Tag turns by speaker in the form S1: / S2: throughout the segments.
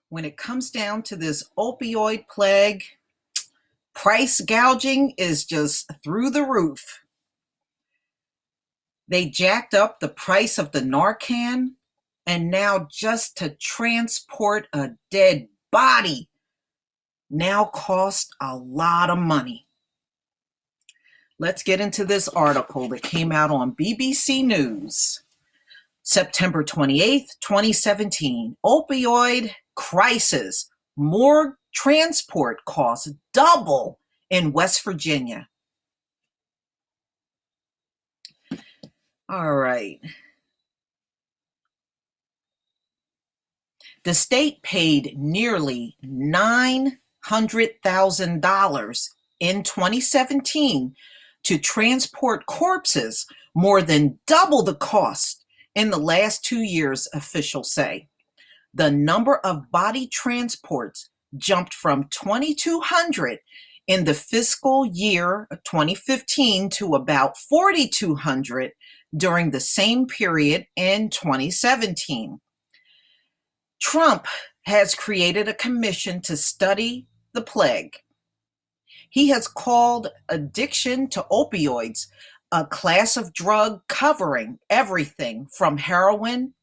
S1: When it comes down to this opioid plague, price gouging is just through the roof. They jacked up the price of the Narcan, and now just to transport a dead body now costs a lot of money. Let's get into this article that came out on BBC News, September 28th, 2017. Opioid crisis. Morgue transport costs double in West Virginia. All right. The state paid nearly $900,000 in 2017 to transport corpses, more than double the cost in the last 2 years, officials say. The number of body transports jumped from 2,200 in the fiscal year 2015 to about 4,200 during the same period in 2017. Trump has created a commission to study the plague. He has called addiction to opioids a class of drug covering everything from heroin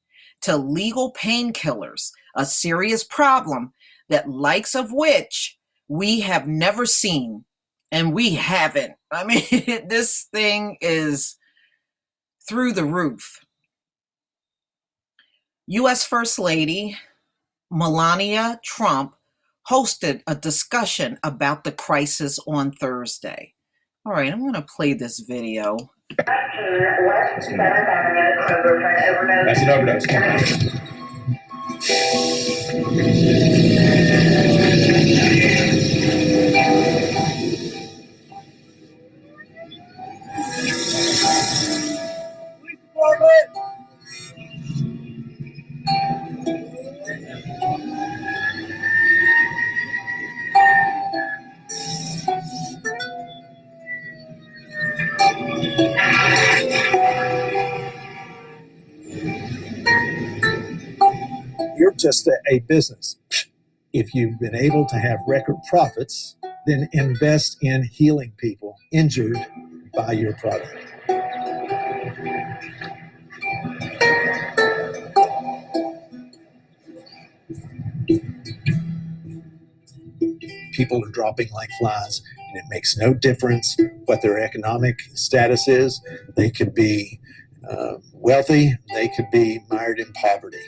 S1: to legal painkillers, a serious problem that likes of which we have never seen, and we haven't. I mean, this thing is through the roof. U.S. First Lady Melania Trump hosted a discussion about the crisis on Thursday. All right, I'm going to play this video.
S2: Massive overdose.
S3: You're just a business. If you've been able to have record profits, then invest in healing people injured by your product. People are dropping like flies, and it makes no difference what their economic status is. They could be wealthy, they could be mired in poverty.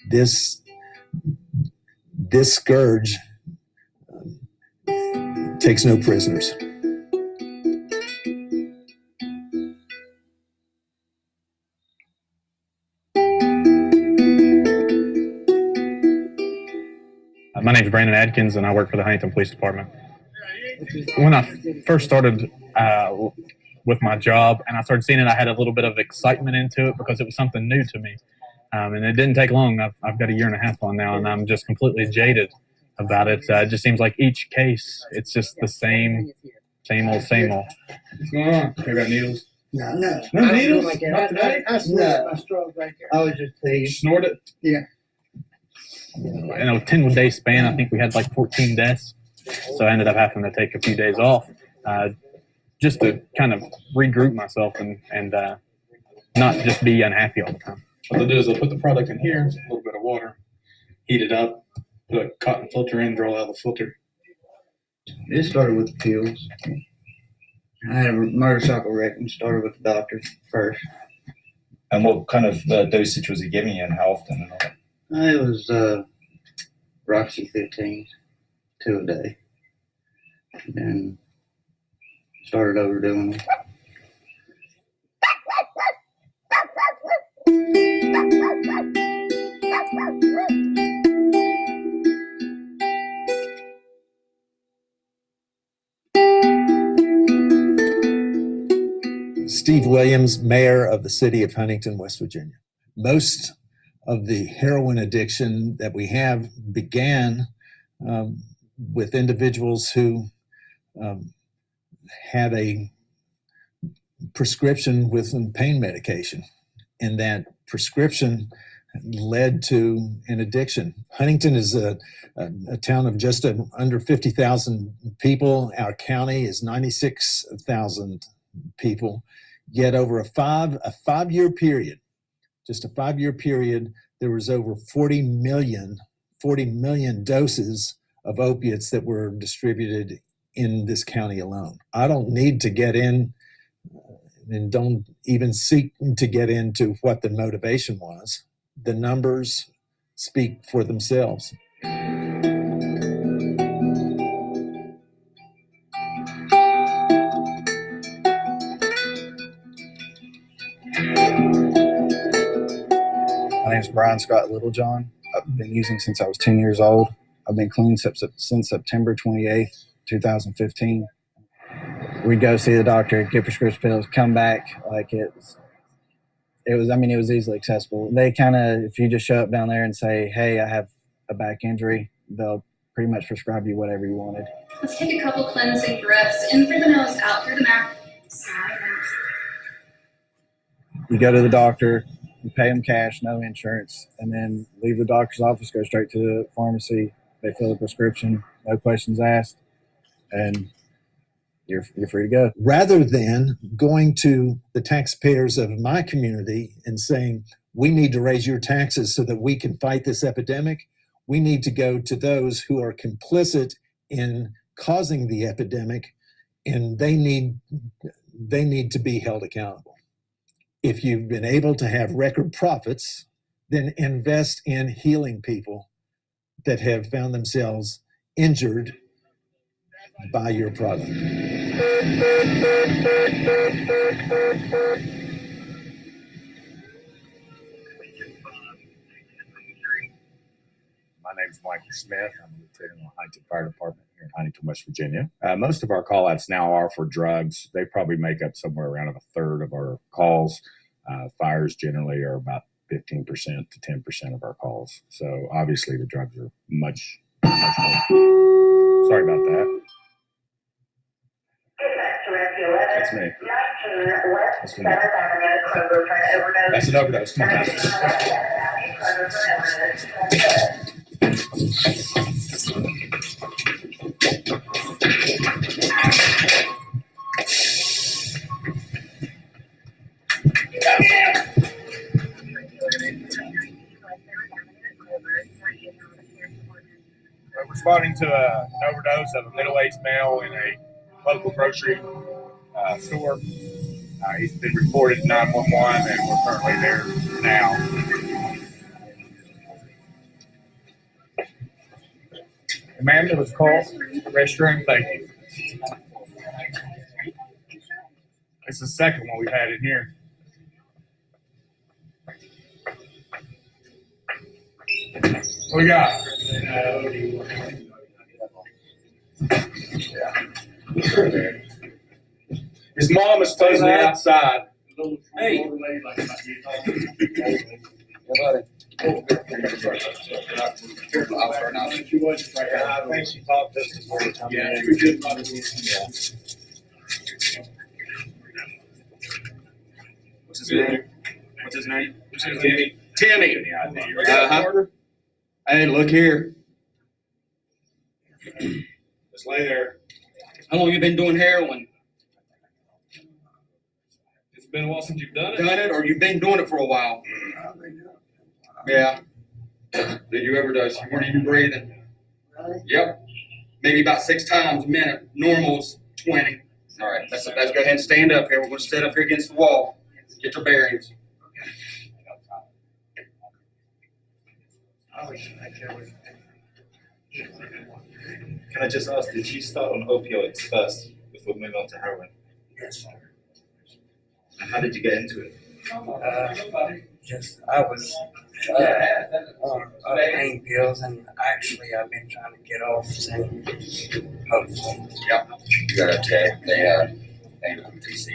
S3: This scourge takes no prisoners.
S2: My name is Brandon Adkins, and I work for the Huntington Police Department. When I first started with my job and I started seeing it, I had a little bit of excitement into it because it was something new to me. And it didn't take long. I've got a year and a half on now, and I'm just completely jaded about it. It just seems like each case, it's just the same old. What's going on? You got needles?
S4: No
S2: needles?
S4: like
S2: Not today?
S4: I snorted my straw right there. I was just pleased.
S2: Snort it?
S4: Yeah.
S2: In a 10-day span, I think we had like 14 deaths. So I ended up having to take a few days off just to kind of regroup myself and not just be unhappy all the time. What they'll do is they'll put the product in here, a little bit of water, heat it up, put a cotton filter in, draw out the filter.
S4: It started with the pills. I had a motorcycle wreck and started with the doctor first.
S5: And what kind of dosage was he giving you and how often and all that?
S4: It was Roxy 15, 2 a day. And then started overdoing it.
S3: Steve Williams, mayor of the city of Huntington, West Virginia. Most of the heroin addiction that we have began with individuals who had a prescription with some pain medication. And that prescription led to an addiction. Huntington is a town of just under 50,000 people. Our county is 96,000 people. Yet over a five-year period, just a 5-year period, there was over 40 million doses of opiates that were distributed in this county alone. I don't need to get in and don't even seek to get into what the motivation was. The numbers speak for themselves.
S6: My name is Brian Scott Littlejohn. I've been using since I was 10 years old. I've been clean since September 28th, 2015. We'd go see the doctor, get prescription pills, come back. Like it was easily accessible. They kind of, if you just show up down there and say, hey, I have a back injury, they'll pretty much prescribe you whatever you wanted.
S7: Let's take a couple cleansing breaths, in through the nose, out through the mouth.
S6: You go to the doctor, you pay them cash, no insurance, and then leave the doctor's office, go straight to the pharmacy. They fill the prescription, no questions asked, and you're free to go.
S3: Rather than going to the taxpayers of my community and saying, we need to raise your taxes so that we can fight this epidemic, we need to go to those who are complicit in causing the epidemic, and they need to be held accountable. If you've been able to have record profits, then invest in healing people that have found themselves injured by your product.
S8: My name is Michael Smith. I'm a lieutenant in the Huntington Fire Department here in Huntington, West Virginia. Most of our call-outs now are for drugs. They probably make up somewhere around a third of our calls. Fires generally are about 15% to 10% of our calls. So obviously the drugs are much more. Sorry about that. That's me. That's an overdose. Come on. We're responding to an overdose of a middle-aged male in a local grocery store. He's been reported to 911, and we're currently there now. Ma'am, it was called restroom. Thank you. It's the second one we've had in here. What we got? His mom is totally outside. Hey. I think she talked to us before we come in. What's his name? What's his name? Timmy.
S9: Hey, look here.
S8: Just lay there.
S9: How long you been doing heroin?
S8: It's been a while since you've done it.
S9: Done it, or you've been doing it for a while? Yeah. Did you overdose? What are you breathing? Yep. Maybe about 6 times a minute. Normal's 20. All right. Let's go ahead and stand up here. We're going to stand up here against the wall. Get your bearings.
S5: Can I just ask, did she start on opioids first before moving on to heroin?
S4: Yes, sir.
S5: And how did you get into it?
S4: I was on pain pills, and actually I've been trying to get off since, hopefully.
S9: Yep. You got to check. They TC.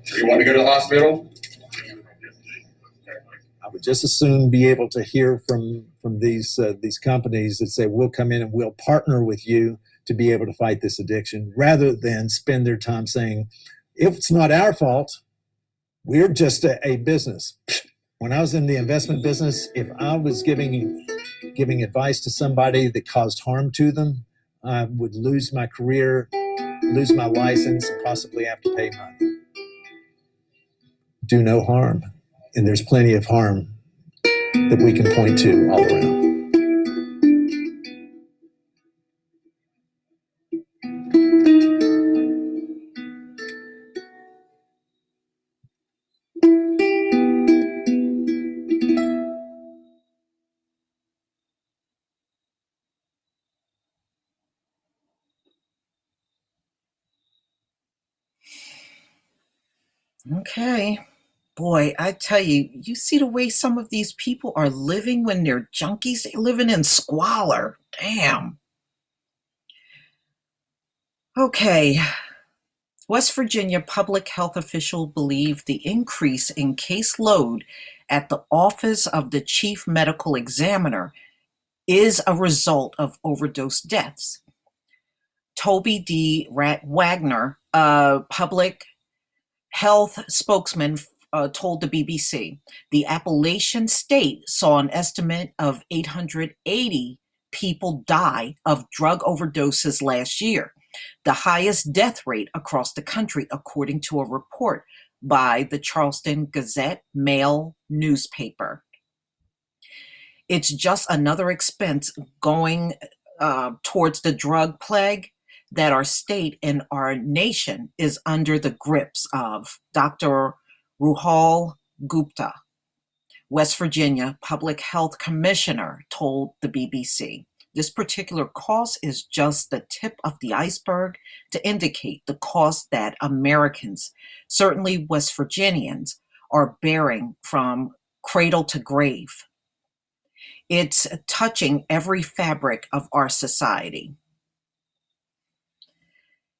S9: So you want to go to the hospital?
S3: I would just as soon be able to hear from these companies that say, we'll come in and we'll partner with you to be able to fight this addiction, rather than spend their time saying, if it's not our fault, we're just a business. When I was in the investment business, if I was giving advice to somebody that caused harm to them, I would lose my career, lose my license, and possibly have to pay money. Do no harm. And there's plenty of harm that we can point to all around.
S1: Okay. Boy, I tell you, you see the way some of these people are living when they're junkies? They're living in squalor. Damn. Okay. West Virginia public health officials believe the increase in caseload at the Office of the Chief Medical Examiner is a result of overdose deaths. Toby D. Wagner, a public health spokesman, told the BBC the Appalachian state saw an estimate of 880 people die of drug overdoses last year, the highest death rate across the country, according to a report by the Charleston Gazette-Mail newspaper. It's just another expense going towards the drug plague that our state and our nation is under the grips of. Dr. Ruhal Gupta, West Virginia Public Health Commissioner, told the BBC. This particular cost is just the tip of the iceberg to indicate the cost that Americans, certainly West Virginians, are bearing from cradle to grave. It's touching every fabric of our society.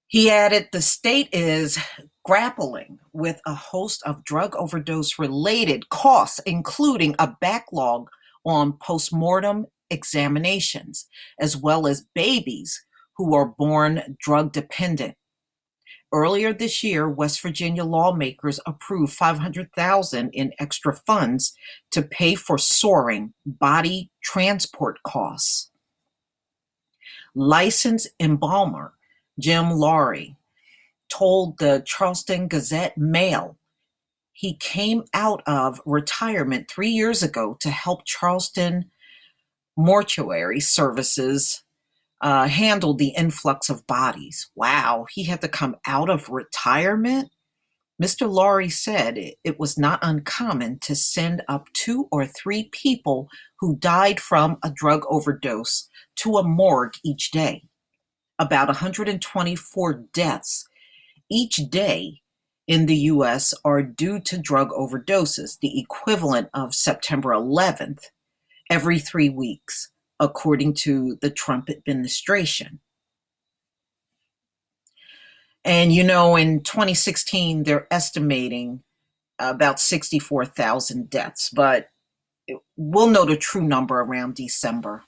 S1: He added, the state is grappling with a host of drug overdose-related costs, including a backlog on postmortem examinations, as well as babies who are born drug-dependent. Earlier this year, West Virginia lawmakers approved $500,000 in extra funds to pay for soaring body transport costs. Licensed embalmer Jim Laurie told the Charleston Gazette-Mail he came out of retirement 3 years ago to help Charleston mortuary services handle the influx of bodies. Wow, he had to come out of retirement? Mr. Laurie said it was not uncommon to send up 2 or 3 people who died from a drug overdose to a morgue each day. About 124 deaths each day in the U.S. are due to drug overdoses, the equivalent of September 11th, every 3 weeks, according to the Trump administration. And in 2016, they're estimating about 64,000 deaths, but we'll know the true number around December.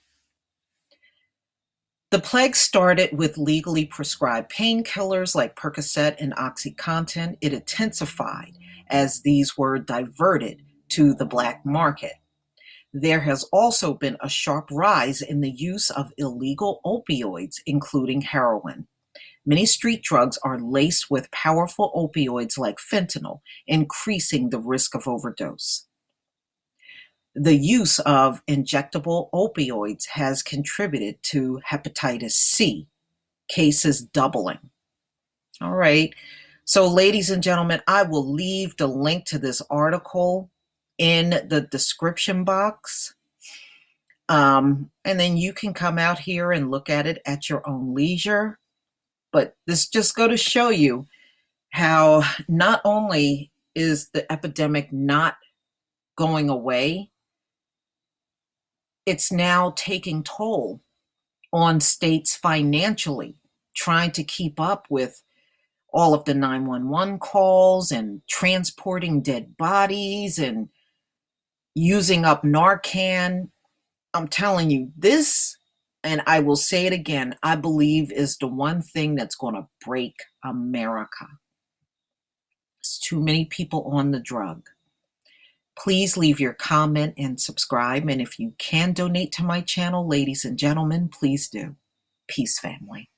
S1: The plague started with legally prescribed painkillers like Percocet and OxyContin. It intensified as these were diverted to the black market. There has also been a sharp rise in the use of illegal opioids, including heroin. Many street drugs are laced with powerful opioids like fentanyl, increasing the risk of overdose. The use of injectable opioids has contributed to hepatitis C cases doubling. All right. So, ladies and gentlemen, I will leave the link to this article in the description box. And then you can come out here and look at it at your own leisure. But this just go to show you how not only is the epidemic not going away, it's now taking toll on states financially, trying to keep up with all of the 911 calls and transporting dead bodies and using up Narcan. I'm telling you, this, and I will say it again, I believe is the one thing that's going to break America. It's too many people on the drug. Please leave your comment and subscribe. And if you can donate to my channel, ladies and gentlemen, please do. Peace, family.